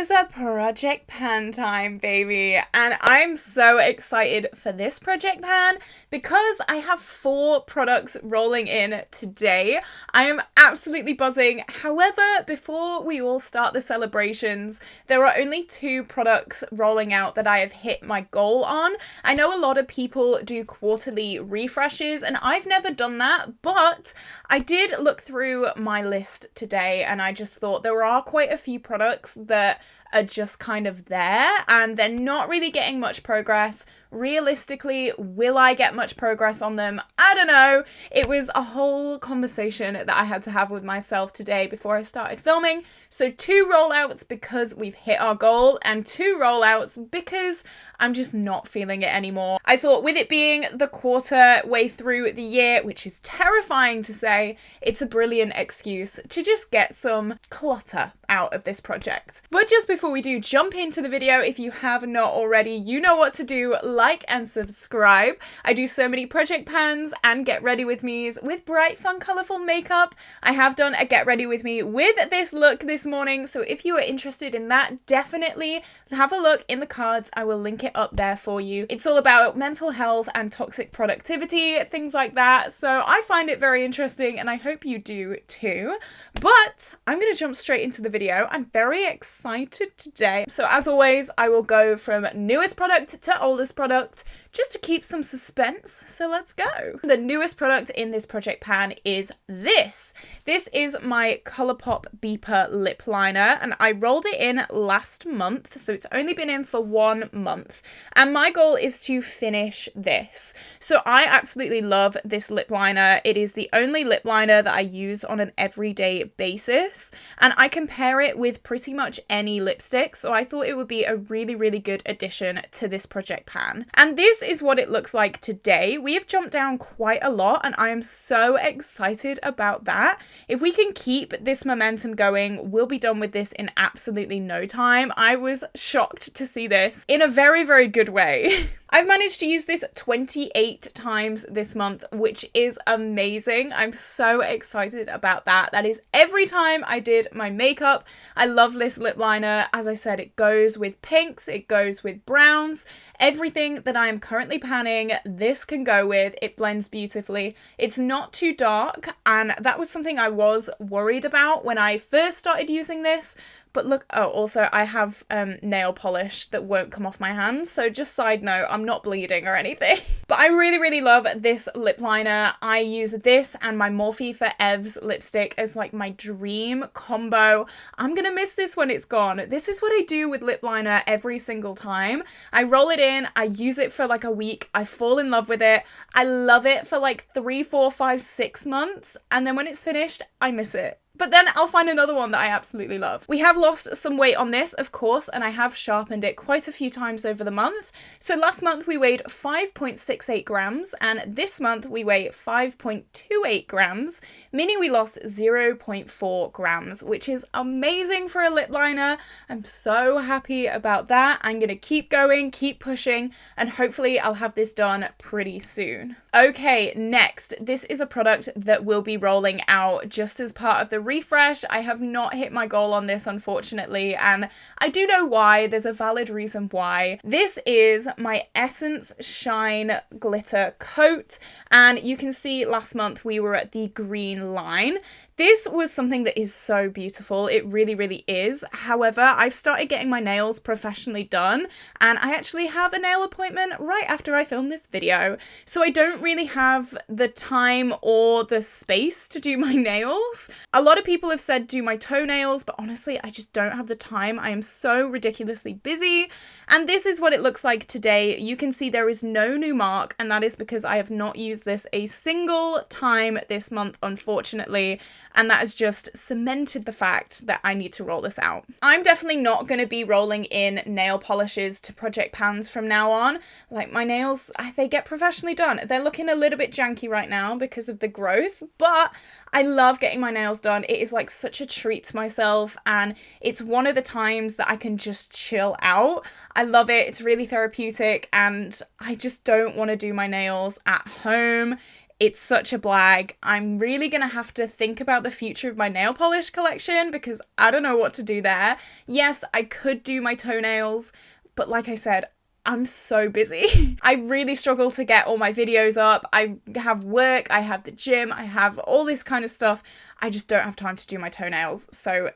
is a project pan time, baby, and I'm so excited for this project pan because I have 4 products rolling in today. I am absolutely buzzing. However, before we all start the celebrations, there are only 2 products rolling out that I have hit my goal on. I know a lot of people do quarterly refreshes and I've never done that, but I did look through my list today and I just thought there are quite a few products that are just kind of there and they're not really getting much progress. Realistically, will I get much progress on them? I don't know. It was a whole conversation that I had to have with myself today before I started filming. So 2 rollouts because we've hit our goal and 2 rollouts because I'm just not feeling it anymore. I thought with it being the quarter way through the year, which is terrifying to say, it's a brilliant excuse to just get some clutter out of this project. But just before we do jump into the video, if you have not already, you know what to do. Like and subscribe. I do so many project pans and get ready with me's with bright, fun, colourful makeup. I have done a get ready with me with this look this morning, so if you are interested in that, definitely have a look in the cards. I will link it up there for you. It's all about mental health and toxic productivity, things like that, so I find it very interesting and I hope you do too. But I'm going to jump straight into the video. I'm very excited today. So as always, I will go from newest product to oldest product just to keep some suspense, so let's go. The newest product in this project pan is this. This is my Colourpop Beeper lip liner and I rolled it in last month, so it's only been in for 1 month and my goal is to finish this. So I absolutely love this lip liner. It is the only lip liner that I use on an everyday basis and I compare it with pretty much any lipstick, so I thought it would be a really good addition to this project pan. And this is what it looks like today. We have jumped down quite a lot and I am so excited about that. If we can keep this momentum going, we'll be done with this in absolutely no time. I was shocked to see this in a very good way. I've managed to use this 28 times this month, which is amazing. I'm so excited about that. That is every time I did my makeup. I love this lip liner. As I said, it goes with pinks, it goes with browns. Everything that I am currently panning, this can go with. It blends beautifully. It's not too dark, and that was something I was worried about when I first started using this. But look, oh, also I have nail polish that won't come off my hands. So just side note, I'm not bleeding or anything. But I really love this lip liner. I use this and my Morphe Forevs lipstick as like my dream combo. I'm gonna miss this when it's gone. This is what I do with lip liner every single time. I roll it in, I use it for like a week, I fall in love with it. I love it for like 3, 4, 5, 6 months. And then when it's finished, I miss it. But then I'll find another one that I absolutely love. We have lost some weight on this, of course, and I have sharpened it quite a few times over the month. So last month we weighed 5.68 grams, and this month we weigh 5.28 grams, meaning we lost 0.4 grams, which is amazing for a lip liner. I'm so happy about that. I'm gonna keep going, keep pushing, and hopefully I'll have this done pretty soon. Okay, next, this is a product that will be rolling out just as part of the refresh. I have not hit my goal on this, unfortunately, and I do know why. There's a valid reason why. This is my Essence Shine Glitter Coat, and you can see last month we were at the green line. This was something that is so beautiful. It really is. However, I've started getting my nails professionally done and I actually have a nail appointment right after I film this video. So I don't really have the time or the space to do my nails. A lot of people have said do my toenails, but honestly, I just don't have the time. I am so ridiculously busy. And this is what it looks like today. You can see there is no new mark, and that is because I have not used this a single time this month, unfortunately. And that has just cemented the fact that I need to roll this out. I'm definitely not going to be rolling in nail polishes to project pans from now on. Like, my nails, they get professionally done. They're looking a little bit janky right now because of the growth, but I love getting my nails done. It is like such a treat to myself, and it's one of the times that I can just chill out. I love it. It's really therapeutic, and I just don't want to do my nails at home. It's such a blag. I'm really gonna have to think about the future of my nail polish collection because I don't know what to do there. Yes, I could do my toenails, but like I said, I'm so busy. I really struggle to get all my videos up. I have work, I have the gym, I have all this kind of stuff. I just don't have time to do my toenails. So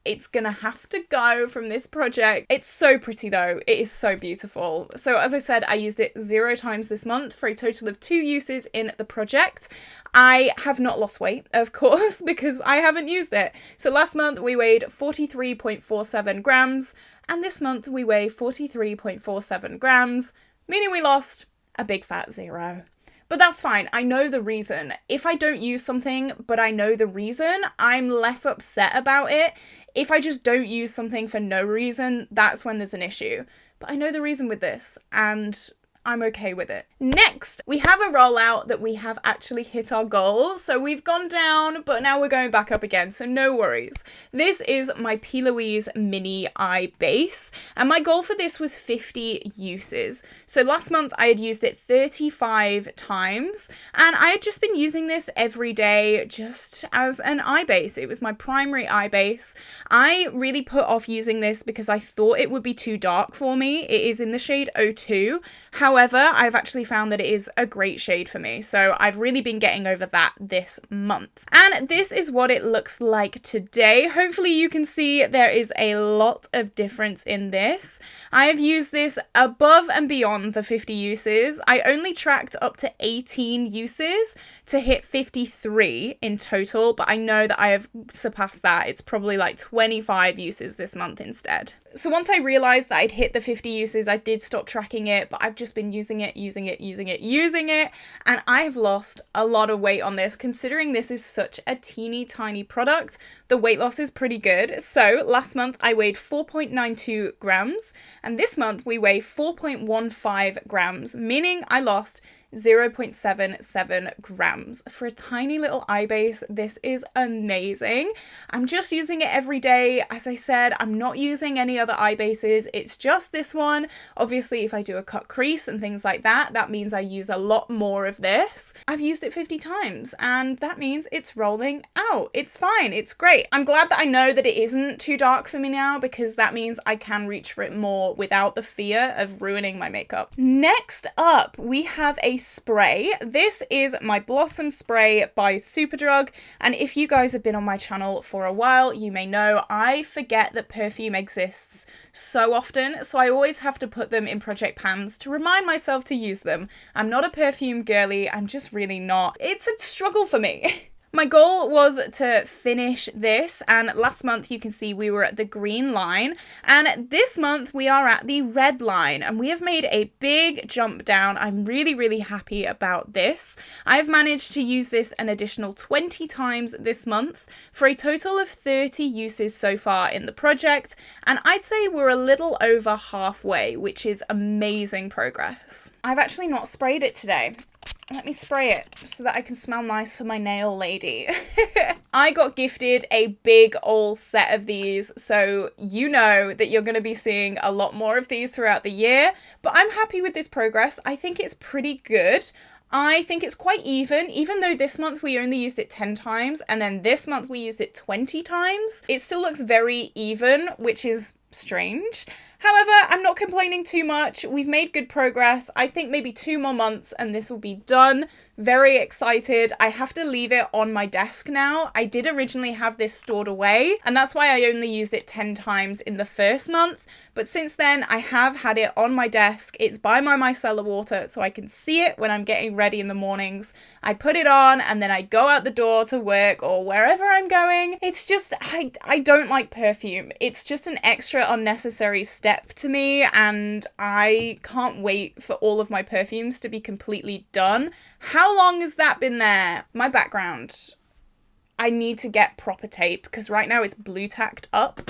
it's gonna have to go from this project. It's so pretty though. It is so beautiful. So as I said, I used it 0 times this month for a total of 2 uses in the project. I have not lost weight, of course, because I haven't used it. So last month we weighed 43.47 grams, and this month we weigh 43.47 grams, meaning we lost a big fat 0. But that's fine. I know the reason. If I don't use something, but I know the reason, I'm less upset about it. If I just don't use something for no reason, that's when there's an issue. But I know the reason with this, and I'm okay with it. Next, we have a rollout that we have actually hit our goal. So we've gone down, but now we're going back up again, so no worries. This is my P. Louise Mini Eye Base, and my goal for this was 50 uses. So last month I had used it 35 times, and I had just been using this every day just as an eye base. It was my primary eye base. I really put off using this because I thought it would be too dark for me. It is in the shade 02. However, I've actually found that it is a great shade for me, so I've really been getting over that this month. And this is what it looks like today. Hopefully you can see there is a lot of difference in this. I've used this above and beyond the 50 uses. I only tracked up to 18 uses to hit 53 in total, but I know that I have surpassed that. It's probably like 25 uses this month instead. So once I realized that I'd hit the 50 uses, I did stop tracking it, but I've just been using it, and I've lost a lot of weight on this. Considering this is such a teeny tiny product, the weight loss is pretty good. So last month I weighed 4.92 grams, and this month we weigh 4.15 grams, meaning I lost 0.77 grams. For a tiny little eye base, this is amazing. I'm just using it every day. As I said, I'm not using any other eye bases. It's just this one. Obviously, if I do a cut crease and things like that, that means I use a lot more of this. I've used it 50 times, and that means it's rolling out. It's fine. It's great. I'm glad that I know that it isn't too dark for me now, because that means I can reach for it more without the fear of ruining my makeup. Next up, we have a spray. This is my Blossom Spray by Superdrug, and if you guys have been on my channel for a while, you may know I forget that perfume exists so often, so I always have to put them in project pans to remind myself to use them. I'm not a perfume girly, I'm just really not. It's a struggle for me. My goal was to finish this, and last month you can see we were at the green line, and this month we are at the red line, and we have made a big jump down. I'm really happy about this. I've managed to use this an additional 20 times this month for a total of 30 uses so far in the project, and I'd say we're a little over halfway, which is amazing progress. I've actually not sprayed it today. Let me spray it so that I can smell nice for my nail lady. I got gifted a big old set of these, so you know that you're going to be seeing a lot more of these throughout the year, but I'm happy with this progress. I think it's pretty good. I think it's quite even though this month we only used it 10 times, and then this month we used it 20 times. It still looks very even, which is strange. However, I'm not complaining too much. We've made good progress. I think maybe 2 more months and this will be done. Very excited. I have to leave it on my desk now. I did originally have this stored away, and that's why I only used it 10 times in the first month. But since then, I have had it on my desk. It's by my micellar water, so I can see it when I'm getting ready in the mornings. I put it on, and then I go out the door to work or wherever I'm going. It's just, I don't like perfume. It's just an extra unnecessary step to me, and I can't wait for all of my perfumes to be completely done. How long has that been there? My background. I need to get proper tape because right now it's blue tacked up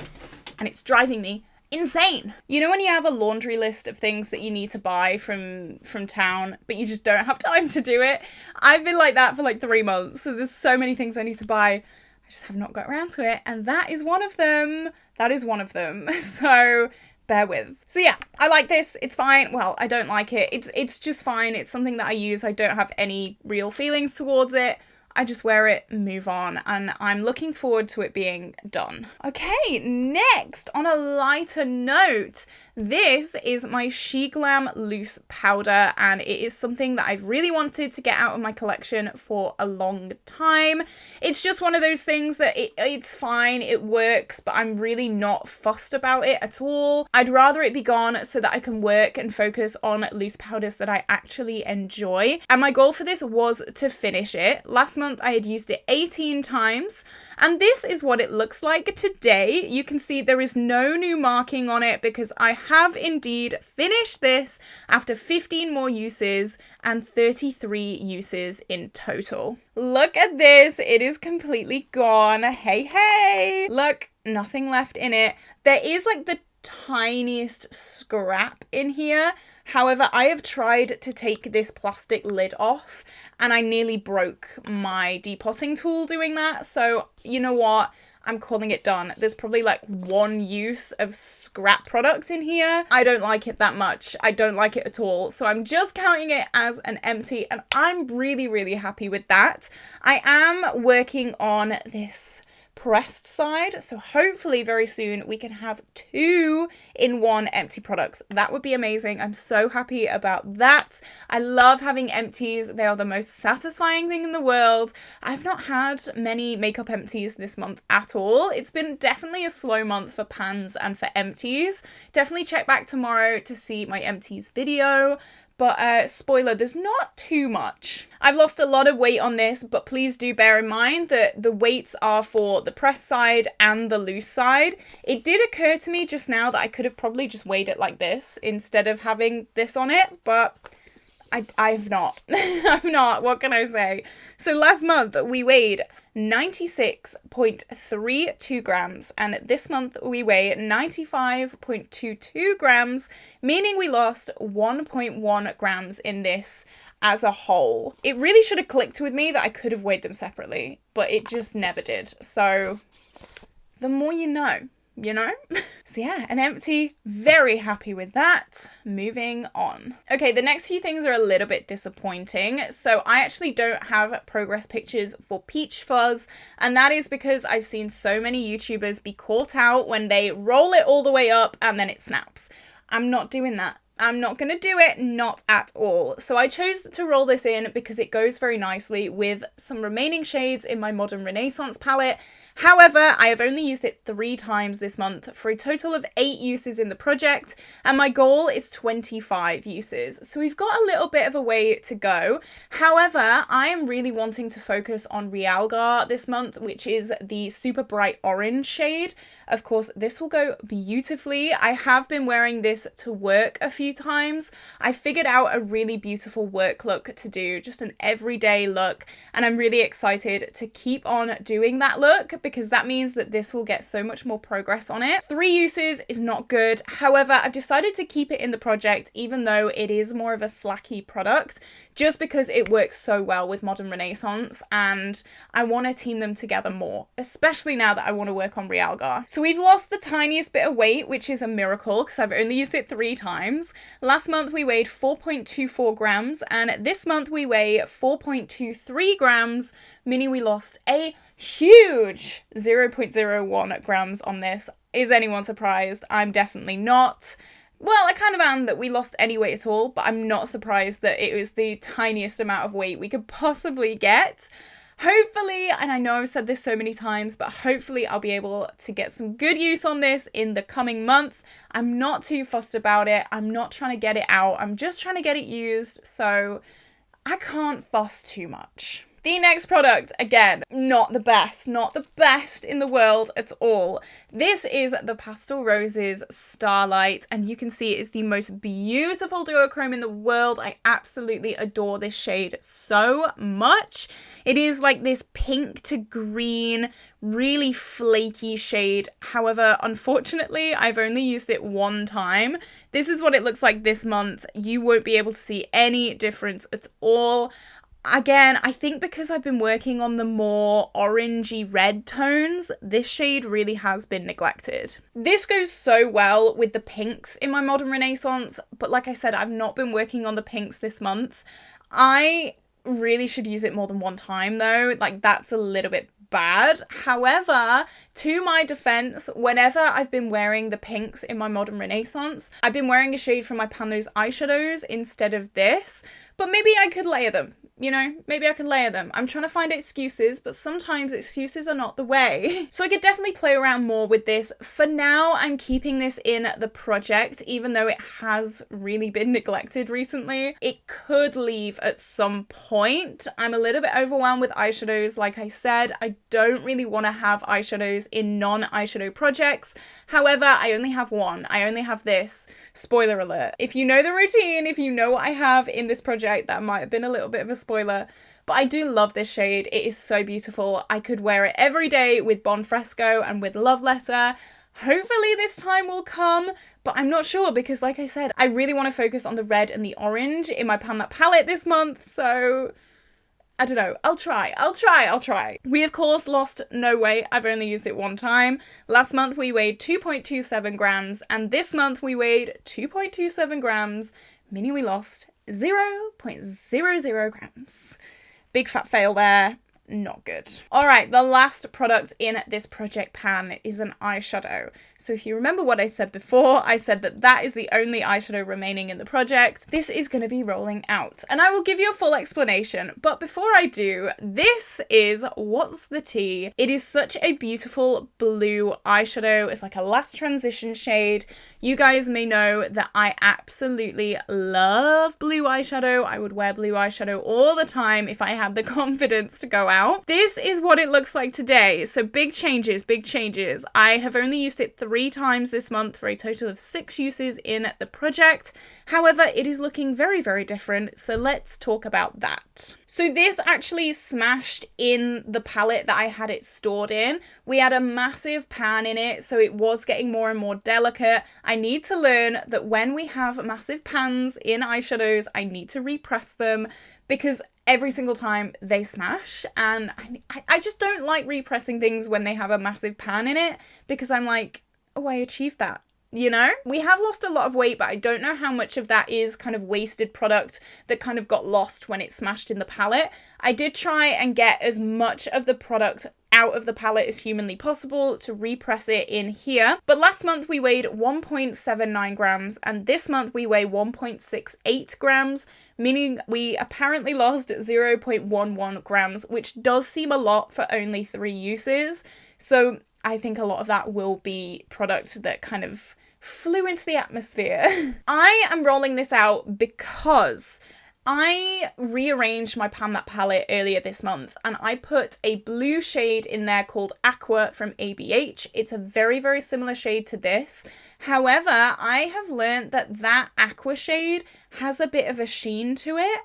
and it's driving me insane. You know when you have a laundry list of things that you need to buy from town, but you just don't have time to do it? I've been like that for like 3 months. So there's so many things I need to buy. I just have not got around to it. And that is one of them. That is one of them. So bear with. So yeah, I like this. It's fine. Well, I don't like it. It's just fine. It's something that I use. I don't have any real feelings towards it. I just wear it, move on, and I'm looking forward to it being done. Okay, next, on a lighter note, this is my SheGlam Loose Powder, and it is something that I've really wanted to get out of my collection for a long time. It's just one of those things that it's fine, it works, but I'm really not fussed about it at all. I'd rather it be gone so that I can work and focus on loose powders that I actually enjoy. And my goal for this was to finish it. Last month I had used it 18 times, and this is what it looks like today. You can see there is no new marking on it because I have indeed finished this after 15 more uses and 33 uses in total. Look at this, it is completely gone. Hey, hey, look, nothing left in it. There is like the tiniest scrap in here. However, I have tried to take this plastic lid off and I nearly broke my depotting tool doing that. So you know what? I'm calling it done. There's probably like one use of scrap product in here. I don't like it that much. I don't like it at all. So I'm just counting it as an empty and I'm really, really happy with that. I am working on this pressed side, so hopefully very soon we can have 2-in-1 empty products. That would be amazing. I'm so happy about that. I love having empties. They are the most satisfying thing in the world. I've not had many makeup empties this month at all. It's been definitely a slow month for pans and for empties. Definitely check back tomorrow to see my empties video. But spoiler, there's not too much. I've lost a lot of weight on this, but please do bear in mind that the weights are for the press side and the loose side. It did occur to me just now that I could have probably just weighed it like this instead of having this on it, but I've not. I've not. What can I say? So last month we weighed 96.32 grams, and this month we weigh 95.22 grams, meaning we lost 1.1 grams in this as a whole. It really should have clicked with me that I could have weighed them separately, but it just never did. So the more you know. You know? So yeah, an empty, very happy with that. Moving on. Okay, the next few things are a little bit disappointing. So I actually don't have progress pictures for Peach Fuzz, and that is because I've seen so many YouTubers be caught out when they roll it all the way up and then it snaps. I'm not doing that. I'm not going to do it, not at all. So I chose to roll this in because it goes very nicely with some remaining shades in my Modern Renaissance palette. However, I have only used it 3 times this month for a total of 8 uses in the project, and my goal is 25 uses. So we've got a little bit of a way to go. However, I am really wanting to focus on Realgar this month, which is the super bright orange shade. Of course, this will go beautifully. I have been wearing this to work a few times. I figured out a really beautiful work look to do, just an everyday look, and I'm really excited to keep on doing that look because that means that this will get so much more progress on it. 3 uses is not good. However, I've decided to keep it in the project even though it is more of a slacky product, just because it works so well with Modern Renaissance and I want to team them together more, especially now that I want to work on Realgar. So we've lost the tiniest bit of weight, which is a miracle because I've only used it 3 times. Last month we weighed 4.24 grams and this month we weigh 4.23 grams, meaning we lost a huge 0.01 grams on this. Is anyone surprised? I'm definitely not. Well, I kind of am that we lost any weight at all, but I'm not surprised that it was the tiniest amount of weight we could possibly get. Hopefully, and I know I've said this so many times, but hopefully I'll be able to get some good use on this in the coming month. I'm not too fussed about it. I'm not trying to get it out. I'm just trying to get it used, so I can't fuss too much. The next product, again, not the best in the world at all. This is the Pastel Roses Starlight, and you can see it is the most beautiful duochrome in the world. I absolutely adore this shade so much. It is like this pink to green, really flaky shade. However, unfortunately, I've only used it 1 time. This is what it looks like this month. You won't be able to see any difference at all. Again, I think because I've been working on the more orangey red tones, this shade really has been neglected. This goes so well with the pinks in my Modern Renaissance, but like I said, I've not been working on the pinks this month. I really should use it more than one time though, like that's a little bit bad. However, to my defense, whenever I've been wearing the pinks in my Modern Renaissance, I've been wearing a shade from my Pan Those eyeshadows instead of this, but maybe I could layer them. You know, maybe I could layer them. I'm trying to find excuses, but sometimes excuses are not the way. So I could definitely play around more with this. For now, I'm keeping this in the project, even though it has really been neglected recently. It could leave at some point. I'm a little bit overwhelmed with eyeshadows. Like I said, I don't really want to have eyeshadows in non-eyeshadow projects. However, I only have one. I only have this. Spoiler alert. If you know the routine, if you know what I have in this project, that might have been a little bit of a spoiler, but I do love this shade. It is so beautiful. I could wear it every day with Bon Fresco and with Love Letter. Hopefully this time will come, but I'm not sure because like I said, I really want to focus on the red and the orange in my Pan That palette this month, so I don't know. I'll try. We of course lost no weight. I've only used it one time. Last month we weighed 2.27 grams and this month we weighed 2.27 grams, meaning we lost 0.00 grams. Big fat fail there. Not good. All right, the last product in this project pan is an eyeshadow. So if you remember what I said before, I said that that is the only eyeshadow remaining in the project. This is going to be rolling out and I will give you a full explanation. But before I do, this is What's the Tea. It is such a beautiful blue eyeshadow. It's like a last transition shade. You guys may know that I absolutely love blue eyeshadow. I would wear blue eyeshadow all the time if I had the confidence to go out. This is what it looks like today. So big changes, big changes. I have only used it 3 times this month for a total of 6 uses in the project. However, it is looking very, very different. So let's talk about that. So this actually smashed in the palette that I had it stored in. We had a massive pan in it, so it was getting more and more delicate. I need to learn that when we have massive pans in eyeshadows, I need to repress them because every single time they smash, and I just don't like repressing things when they have a massive pan in it because I'm like, oh, I achieved that. You know, we have lost a lot of weight, but I don't know how much of that is kind of wasted product that kind of got lost when it smashed in the palette. I did try and get as much of the product out of the palette as humanly possible to repress it in here. But last month we weighed 1.79 grams and this month we weigh 1.68 grams, meaning we apparently lost 0.11 grams, which does seem a lot for only 3 uses. So I think a lot of that will be product that kind of flew into the atmosphere. I am rolling this out because I rearranged my Pan That palette earlier this month and I put a blue shade in there called Aqua from ABH. It's a very, very similar shade to this. However, I have learned that that Aqua shade has a bit of a sheen to it.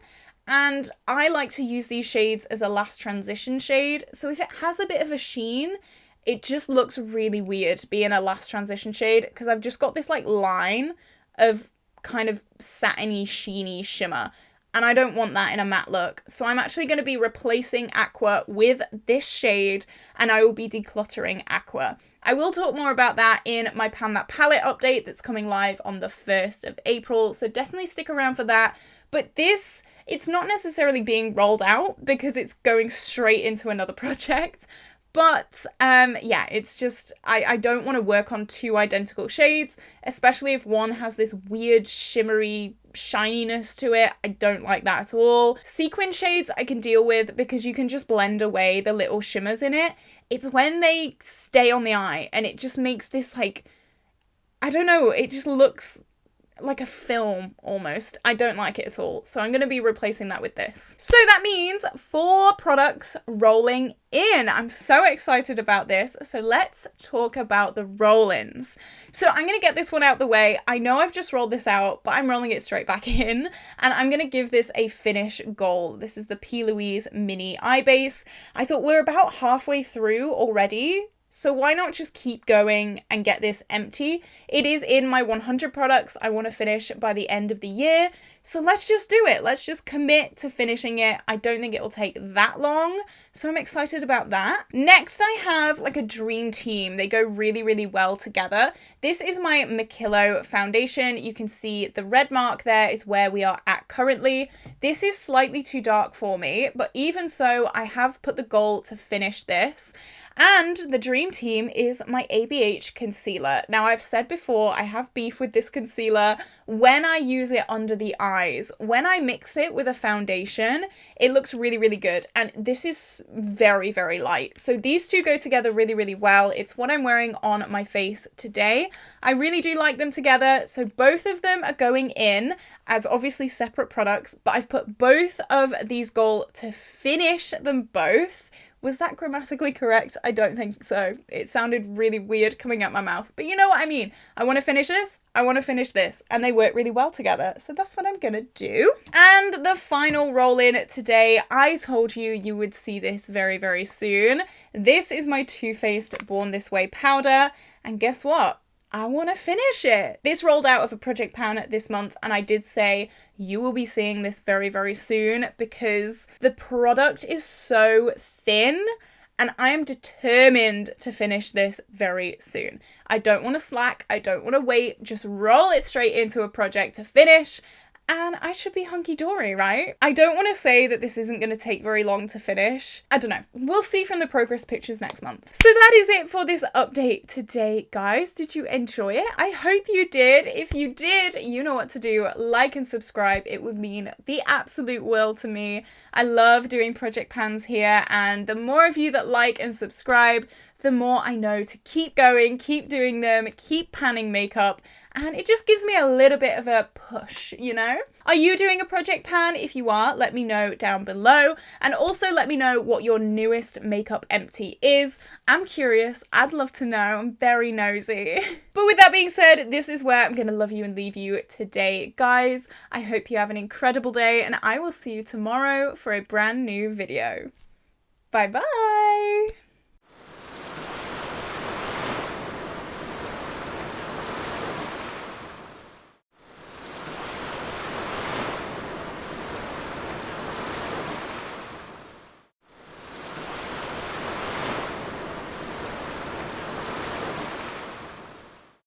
And I like to use these shades as a last transition shade. So if it has a bit of a sheen, it just looks really weird being a last transition shade because I've just got this like line of kind of satiny, sheeny shimmer. And I don't want that in a matte look. So I'm actually going to be replacing Aqua with this shade and I will be decluttering Aqua. I will talk more about that in my Pan That palette update that's coming live on the 1st of April. So definitely stick around for that. But this, it's not necessarily being rolled out because it's going straight into another project. But yeah, it's just, I don't want to work on 2 identical shades, especially if one has this weird shimmery shininess to it. I don't like that at all. Sequin shades I can deal with because you can just blend away the little shimmers in it. It's when they stay on the eye and it just makes this like, I don't know, it just looks like a film almost. I don't like it at all. So I'm going to be replacing that with this. So that means 4 products rolling in. I'm so excited about this. So let's talk about the roll-ins. So I'm going to get this one out the way. I know I've just rolled this out, but I'm rolling it straight back in and I'm going to give this a finish goal. This is the P. Louise Mini Eye Base. I thought we're about halfway through already. So why not just keep going and get this empty? It is in my 100 products I want to finish by the end of the year. So let's just do it. Let's just commit to finishing it. I don't think it will take that long, so I'm excited about that. Next, I have like a dream team. They go really, really well together. This is my Makillo foundation. You can see the red mark there is where we are at currently. This is slightly too dark for me, but even so, I have put the goal to finish this. And the dream team is my ABH concealer. Now, I've said before, I have beef with this concealer when I use it under the eyes. When I mix it with a foundation, it looks really, really good. And this is very, very light. So these two go together really, really well. It's what I'm wearing on my face today. I really do like them together. So both of them are going in as obviously separate products, but I've put both of these goal to finish them both. Was that grammatically correct? I don't think so. It sounded really weird coming out my mouth, but you know what I mean. I want to finish this, I want to finish this, and they work really well together. So that's what I'm gonna do. And the final roll in today, I told you you would see this very, very soon. This is my Too Faced Born This Way powder, and guess what? I want to finish it. This rolled out of a project pan this month, and I did say you will be seeing this very, very soon because the product is so thin and I am determined to finish this very soon. I don't want to slack. I don't want to wait. Just roll it straight into a project to finish. And I should be hunky-dory, right? I don't want to say that this isn't going to take very long to finish. I don't know. We'll see from the progress pictures next month. So that is it for this update today, guys. Did you enjoy it? I hope you did. If you did, you know what to do. Like and subscribe. It would mean the absolute world to me. I love doing project pans here, and the more of you that like and subscribe, the more I know to keep going, keep doing them, keep panning makeup, and it just gives me a little bit of a push, you know? Are you doing a project pan? If you are, let me know down below, and also let me know what your newest makeup empty is. I'm curious, I'd love to know, I'm very nosy. But with that being said, this is where I'm gonna love you and leave you today, guys. I hope you have an incredible day, and I will see you tomorrow for a brand new video. Bye bye!